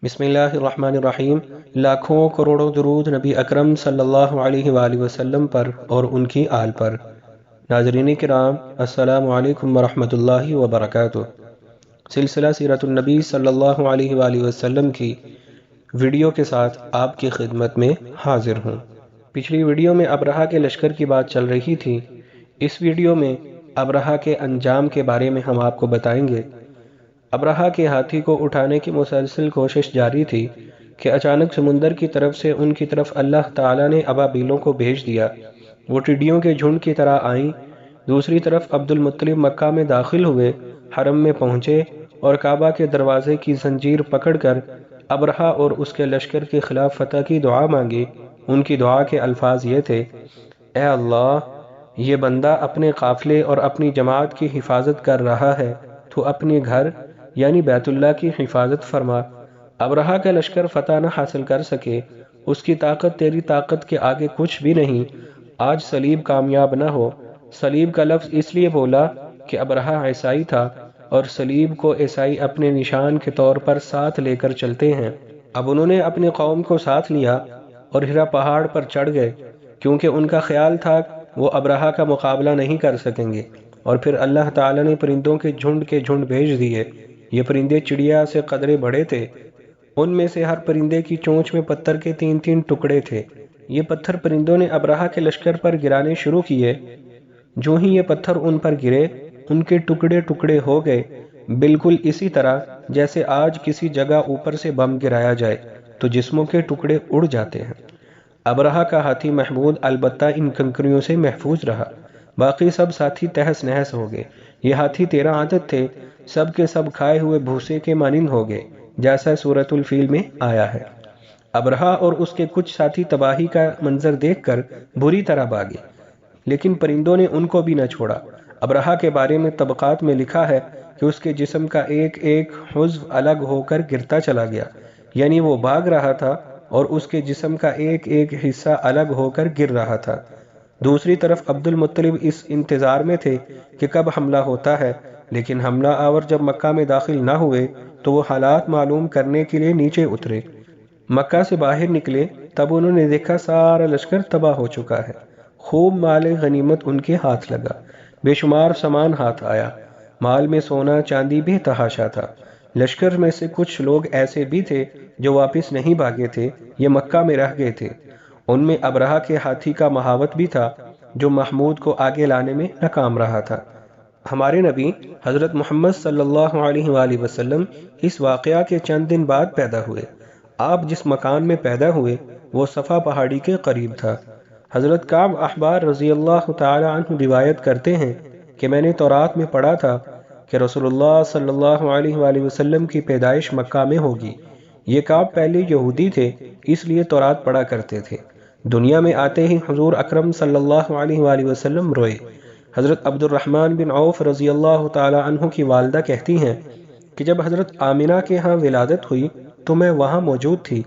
بسم اللہ الرحمن الرحیم۔ لاکھوں کروڑوں درود نبی اکرم صلی اللہ علیہ وآلہ وسلم پر اور ان کی آل پر۔ ناظرین کرام، السلام علیکم ورحمۃ اللہ وبرکاتہ۔ سلسلہ سیرت النبی صلی اللہ علیہ وآلہ وسلم کی ویڈیو کے ساتھ آپ کی خدمت میں حاضر ہوں۔ پچھلی ویڈیو میں ابرہہ کے لشکر کی بات چل رہی تھی۔ اس ویڈیو میں ابرہہ کے انجام کے بارے میں ہم آپ کو بتائیں گے۔ ابرہہ کے ہاتھی کو اٹھانے کی مسلسل کوشش جاری تھی کہ اچانک سمندر کی طرف سے ان کی طرف اللہ تعالیٰ نے ابابیلوں کو بھیج دیا۔ وہ ٹڈیوں کے جھنڈ کی طرح آئیں۔ دوسری طرف عبد المطلب مکہ میں داخل ہوئے، حرم میں پہنچے اور کعبہ کے دروازے کی زنجیر پکڑ کر ابرہہ اور اس کے لشکر کے خلاف فتح کی دعا مانگی۔ ان کی دعا کے الفاظ یہ تھے: اے اللہ، یہ بندہ اپنے قافلے اور اپنی جماعت کی حفاظت کر رہا ہے، تو اپنے گھر یعنی بیت اللہ کی حفاظت فرما۔ ابرہہ کا لشکر فتح نہ حاصل کر سکے، اس کی طاقت تیری طاقت کے آگے کچھ بھی نہیں۔ آج صلیب کامیاب نہ ہو۔ صلیب کا لفظ اس لیے بولا کہ ابرہہ عیسائی تھا اور صلیب کو عیسائی اپنے نشان کے طور پر ساتھ لے کر چلتے ہیں۔ اب انہوں نے اپنی قوم کو ساتھ لیا اور ہرا پہاڑ پر چڑھ گئے، کیونکہ ان کا خیال تھا وہ ابرہہ کا مقابلہ نہیں کر سکیں گے۔ اور پھر اللہ تعالیٰ نے پرندوں کے جھنڈ بھیج دیے۔ یہ پرندے چڑیا سے قدرے بڑے تھے۔ ان میں سے ہر پرندے کی چونچ میں پتھر کے 3 ٹکڑے تھے۔ یہ پتھر پرندوں نے ابرہہ کے لشکر پر گرانے شروع کیے۔ جو ہی یہ پتھر ان پر گرے، ان کے ٹکڑے ٹکڑے ہو گئے، بالکل اسی طرح جیسے آج کسی جگہ اوپر سے بم گرایا جائے تو جسموں کے ٹکڑے اڑ جاتے ہیں۔ ابرہہ کا ہاتھی محمود البتہ ان کنکریوں سے محفوظ رہا۔ باقی سب ساتھی تہس نہس ہو گئے۔ یہ ہاتھی 13 عدد تھے، سب کے سب کھائے ہوئے بھوسے کے مانند ہو گئے، جیسا سورۃ الفیل میں آیا ہے۔ ابرہہ اور اس کے کچھ ساتھی تباہی کا منظر دیکھ کر بری طرح بھاگے، لیکن پرندوں نے ان کو بھی نہ چھوڑا۔ ابرہہ کے بارے میں طبقات میں لکھا ہے کہ اس کے جسم کا ایک ایک عضو الگ ہو کر گرتا چلا گیا، یعنی وہ بھاگ رہا تھا اور اس کے جسم کا ایک ایک حصہ الگ ہو کر گر رہا تھا۔ دوسری طرف عبد المطلب اس انتظار میں تھے کہ کب حملہ ہوتا ہے، لیکن حملہ آور جب مکہ میں داخل نہ ہوئے تو وہ حالات معلوم کرنے کے لیے نیچے اترے۔ مکہ سے باہر نکلے تب انہوں نے دیکھا سارا لشکر تباہ ہو چکا ہے۔ خوب مال غنیمت ان کے ہاتھ لگا، بے شمار سامان ہاتھ آیا۔ مال میں سونا چاندی بے تحاشا تھا۔ لشکر میں سے کچھ لوگ ایسے بھی تھے جو واپس نہیں بھاگے تھے، یہ مکہ میں رہ گئے تھے۔ ان میں ابرہہ کے ہاتھی کا مہاوت بھی تھا، جو محمود کو آگے لانے میں ناکام رہا تھا۔ ہمارے نبی حضرت محمد صلی اللہ علیہ وآلہ وسلم اس واقعہ کے چند دن بعد پیدا ہوئے۔ آپ جس مکان میں پیدا ہوئے وہ صفا پہاڑی کے قریب تھا۔ حضرت کعب احبار رضی اللہ تعالی عنہ روایت کرتے ہیں کہ میں نے تورات میں پڑھا تھا کہ رسول اللہ صلی اللہ علیہ وآلہ وسلم کی پیدائش مکہ میں ہوگی۔ یہ کعب پہلے یہودی تھے، اس لیے تورات پڑھا کرتے تھے۔ دنیا میں آتے ہی حضور اکرم صلی اللہ علیہ وآلہ وسلم روئے۔ حضرت عبد الرحمن بن عوف رضی اللہ تعالی عنہ کی والدہ کہتی ہیں کہ جب حضرت آمنہ کے ہاں ولادت ہوئی تو میں وہاں موجود تھی۔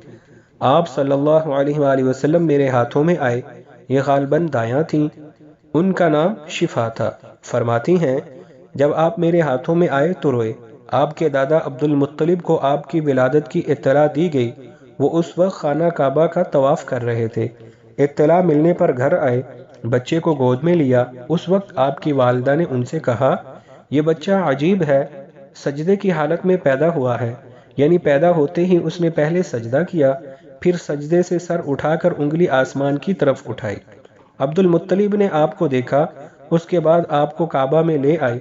آپ صلی اللہ علیہ وآلہ وسلم میرے ہاتھوں میں آئے، یہ غالباً دایاں تھیں، ان کا نام شفا تھا۔ فرماتی ہیں جب آپ میرے ہاتھوں میں آئے تو روئے۔ آپ کے دادا عبد المطلب کو آپ کی ولادت کی اطلاع دی گئی، وہ اس وقت خانہ کعبہ کا طواف کر رہے تھے۔ اطلاع ملنے پر گھر آئے، بچے کو گود میں لیا۔ اس وقت آپ کی والدہ نے ان سے کہا، یہ بچہ عجیب ہے، سجدے کی حالت میں پیدا ہوا ہے، یعنی پیدا ہوتے ہی اس نے پہلے سجدہ کیا، پھر سجدے سے سر اٹھا کر انگلی آسمان کی طرف اٹھائی۔ عبد المطلب نے آپ کو دیکھا، اس کے بعد آپ کو کعبہ میں لے آئے،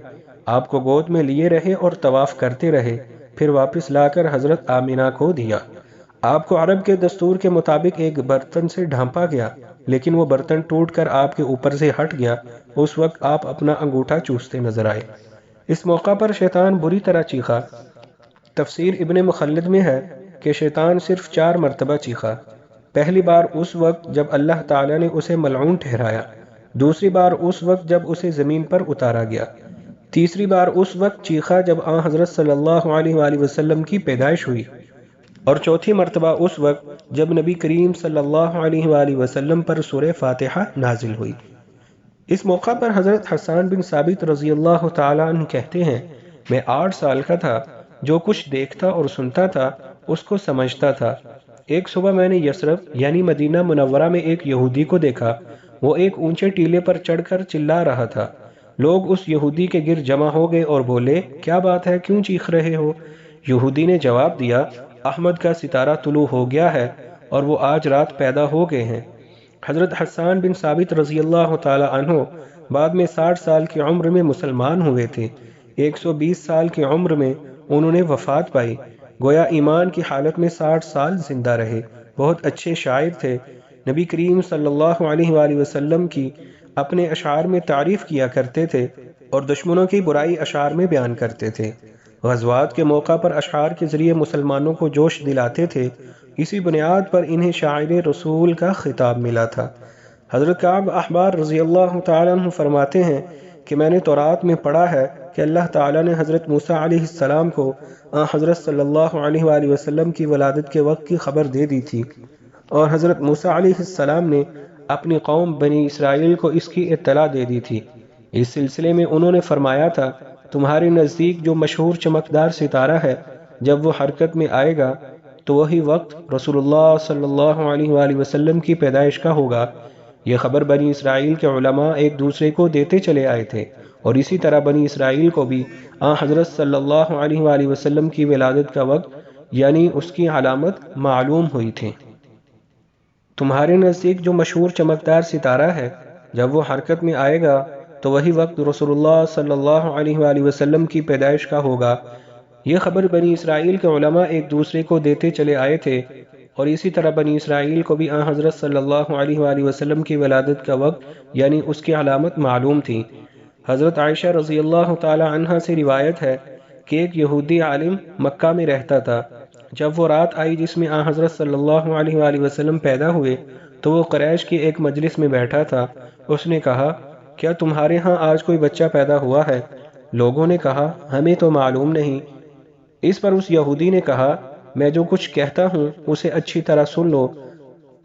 آپ کو گود میں لیے رہے اور طواف کرتے رہے، پھر واپس لا کر حضرت آمنہ کو دیا۔ آپ کو عرب کے دستور کے مطابق ایک برتن سے ڈھانپا گیا، لیکن وہ برتن ٹوٹ کر آپ کے اوپر سے ہٹ گیا۔ اس وقت آپ اپنا انگوٹھا چوستے نظر آئے۔ اس موقع پر شیطان بری طرح چیخا۔ تفسیر ابن مخلد میں ہے کہ شیطان صرف 4 مرتبہ چیخا۔ پہلی بار اس وقت جب اللہ تعالیٰ نے اسے ملعون ٹھہرایا، دوسری بار اس وقت جب اسے زمین پر اتارا گیا، تیسری بار اس وقت چیخا جب آن حضرت صلی اللہ علیہ وآلہ وسلم کی پیدائش ہوئی، اور چوتھی مرتبہ اس وقت جب نبی کریم صلی اللہ علیہ وآلہ وسلم پر سورہ فاتحہ نازل ہوئی۔ اس موقع پر حضرت حسان بن ثابت رضی اللہ تعالیٰ عنہ کہتے ہیں، میں 8 سال کا تھا، جو کچھ دیکھتا اور سنتا تھا اس کو سمجھتا تھا۔ ایک صبح میں نے یثرب یعنی مدینہ منورہ میں ایک یہودی کو دیکھا۔ وہ ایک اونچے ٹیلے پر چڑھ کر چلا رہا تھا۔ لوگ اس یہودی کے گرد جمع ہو گئے اور بولے، کیا بات ہے، کیوں چیخ رہے ہو؟ یہودی نے جواب دیا، احمد کا ستارہ طلوع ہو گیا ہے اور وہ آج رات پیدا ہو گئے ہیں۔ حضرت حسان بن ثابت رضی اللہ تعالی عنہ بعد میں 60 سال کی عمر میں مسلمان ہوئے تھے۔ 120 سال کی عمر میں انہوں نے وفات پائی، گویا ایمان کی حالت میں 60 سال زندہ رہے۔ بہت اچھے شاعر تھے۔ نبی کریم صلی اللہ علیہ وآلہ وسلم کی اپنے اشعار میں تعریف کیا کرتے تھے اور دشمنوں کی برائی اشعار میں بیان کرتے تھے۔ غزوات کے موقع پر اشعار کے ذریعے مسلمانوں کو جوش دلاتے تھے۔ اسی بنیاد پر انہیں شاعر رسول کا خطاب ملا تھا۔ حضرت کعب احبار رضی اللہ تعالیٰ عنہ فرماتے ہیں کہ میں نے تورات میں پڑھا ہے کہ اللہ تعالیٰ نے حضرت موسیٰ علیہ السلام کو حضرت صلی اللہ علیہ وآلہ وسلم کی ولادت کے وقت کی خبر دے دی تھی، اور حضرت موسیٰ علیہ السلام نے اپنی قوم بنی اسرائیل کو اس کی اطلاع دے دی تھی۔ اس سلسلے میں انہوں نے فرمایا تھا، تمہارے نزدیک جو مشہور چمکدار ستارہ ہے، جب وہ حرکت میں آئے گا تو وہی وقت رسول اللہ صلی اللہ علیہ وآلہ وسلم کی پیدائش کا ہوگا۔ یہ خبر بنی اسرائیل کے علماء ایک دوسرے کو دیتے چلے آئے تھے، اور اسی طرح بنی اسرائیل کو بھی حضرت صلی اللہ علیہ وآلہ وسلم کی ولادت کا وقت یعنی اس کی علامت معلوم ہوئی تھی۔ تمہارے نزدیک جو مشہور چمکدار ستارہ ہے، جب وہ حرکت میں آئے گا تو وہی وقت رسول اللہ صلی اللہ علیہ وآلہ وسلم کی پیدائش کا ہوگا۔ یہ خبر بنی اسرائیل کے علماء ایک دوسرے کو دیتے چلے آئے تھے، اور اسی طرح بنی اسرائیل کو بھی حضرت صلی اللہ علیہ وآلہ وسلم کی ولادت کا وقت یعنی اس کی علامت معلوم تھی۔ حضرت عائشہ رضی اللہ تعالی عنہ سے روایت ہے کہ ایک یہودی عالم مکہ میں رہتا تھا۔ جب وہ رات آئی جس میں حضرت صلی اللہ علیہ وآلہ وسلم پیدا ہوئے تو وہ قریش کی ایک مجلس میں بیٹھا تھا۔ اس نے کہا، کیا تمہارے ہاں آج کوئی بچہ پیدا ہوا ہے؟ لوگوں نے کہا، ہمیں تو معلوم نہیں۔ اس پر اس یہودی نے کہا، میں جو کچھ کہتا ہوں اسے اچھی طرح سن لو۔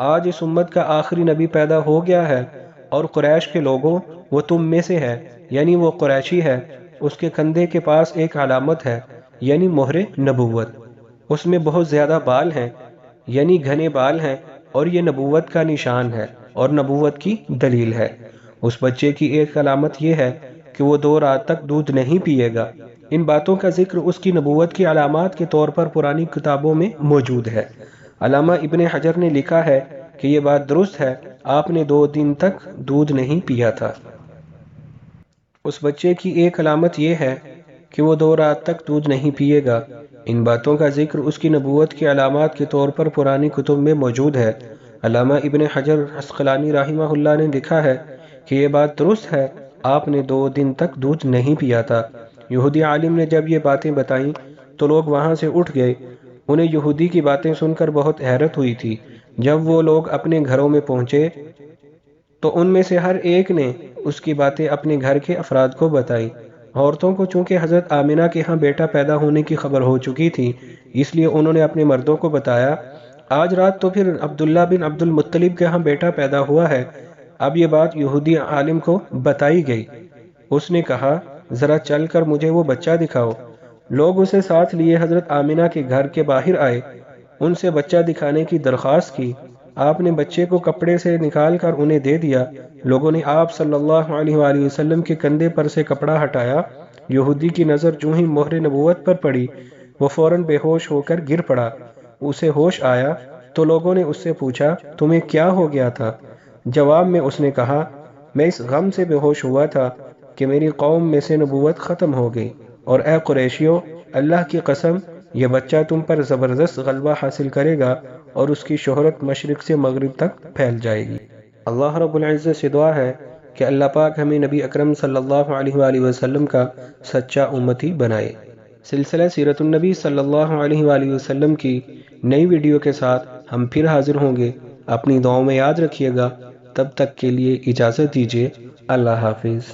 آج اس امت کا آخری نبی پیدا ہو گیا ہے، اور قریش کے لوگوں وہ تم میں سے ہے، یعنی وہ قریشی ہے۔ اس کے کندھے کے پاس ایک علامت ہے، یعنی مہر نبوت۔ اس میں بہت زیادہ بال ہیں، یعنی گھنے بال ہیں، اور یہ نبوت کا نشان ہے اور نبوت کی دلیل ہے۔ اس بچے کی ایک علامت یہ ہے کہ وہ 2 رات تک دودھ نہیں پیے گا۔ ان باتوں کا ذکر اس کی نبوت کی علامات کے طور پر پرانی کتابوں میں موجود ہے۔ علامہ ابن حجر نے لکھا ہے کہ یہ بات درست ہے، آپ نے 2 دن تک دودھ نہیں پیا تھا۔ اس بچے کی ایک علامت یہ ہے کہ وہ 2 رات تک دودھ نہیں پیے گا۔ ان باتوں کا ذکر اس کی نبوت کی علامات کے طور پر پرانی کتب میں موجود ہے۔ علامہ ابن حجر عسقلانی رحمہ اللہ نے لکھا ہے کہ یہ بات درست ہے، آپ نے 2 دن تک دودھ نہیں پیا تھا۔ یہودی عالم نے جب یہ باتیں بتائیں تو لوگ وہاں سے اٹھ گئے۔ انہیں یہودی کی باتیں سن کر بہت حیرت ہوئی تھی۔ جب وہ لوگ اپنے گھروں میں پہنچے تو ان میں سے ہر ایک نے اس کی باتیں اپنے گھر کے افراد کو بتائیں۔ عورتوں کو چونکہ حضرت آمنہ کے ہاں بیٹا پیدا ہونے کی خبر ہو چکی تھی، اس لیے انہوں نے اپنے مردوں کو بتایا، آج رات تو پھر عبداللہ بن عبد المطلب کے ہاں بیٹا پیدا ہوا ہے۔ اب یہ بات یہودی عالم کو بتائی گئی۔ اس نے کہا، ذرا چل کر مجھے وہ بچہ دکھاؤ۔ لوگ اسے ساتھ لیے حضرت آمنہ کے گھر کے باہر آئے، ان سے بچہ دکھانے کی درخواست کی۔ آپ نے بچے کو کپڑے سے نکال کر انہیں دے دیا۔ لوگوں نے آپ صلی اللہ علیہ وآلہ وسلم کے کندھے پر سے کپڑا ہٹایا۔ یہودی کی نظر جو ہی مہر نبوت پر پڑی، وہ فوراً بے ہوش ہو کر گر پڑا۔ اسے ہوش آیا تو لوگوں نے اس سے پوچھا، تمہیں کیا ہو گیا تھا؟ جواب میں اس نے کہا، میں اس غم سے بے ہوش ہوا تھا کہ میری قوم میں سے نبوت ختم ہو گئی، اور اے قریشیو، اللہ کی قسم، یہ بچہ تم پر زبردست غلبہ حاصل کرے گا اور اس کی شہرت مشرق سے مغرب تک پھیل جائے گی۔ اللہ رب العزت سے دعا ہے کہ اللہ پاک ہمیں نبی اکرم صلی اللہ علیہ وآلہ وسلم کا سچا امتی بنائے۔ سلسلہ سیرت النبی صلی اللہ علیہ وآلہ وسلم کی نئی ویڈیو کے ساتھ ہم پھر حاضر ہوں گے۔ اپنی دعاؤں میں یاد رکھیے گا۔ تب تک کے لیے اجازت دیجیے۔ اللہ حافظ۔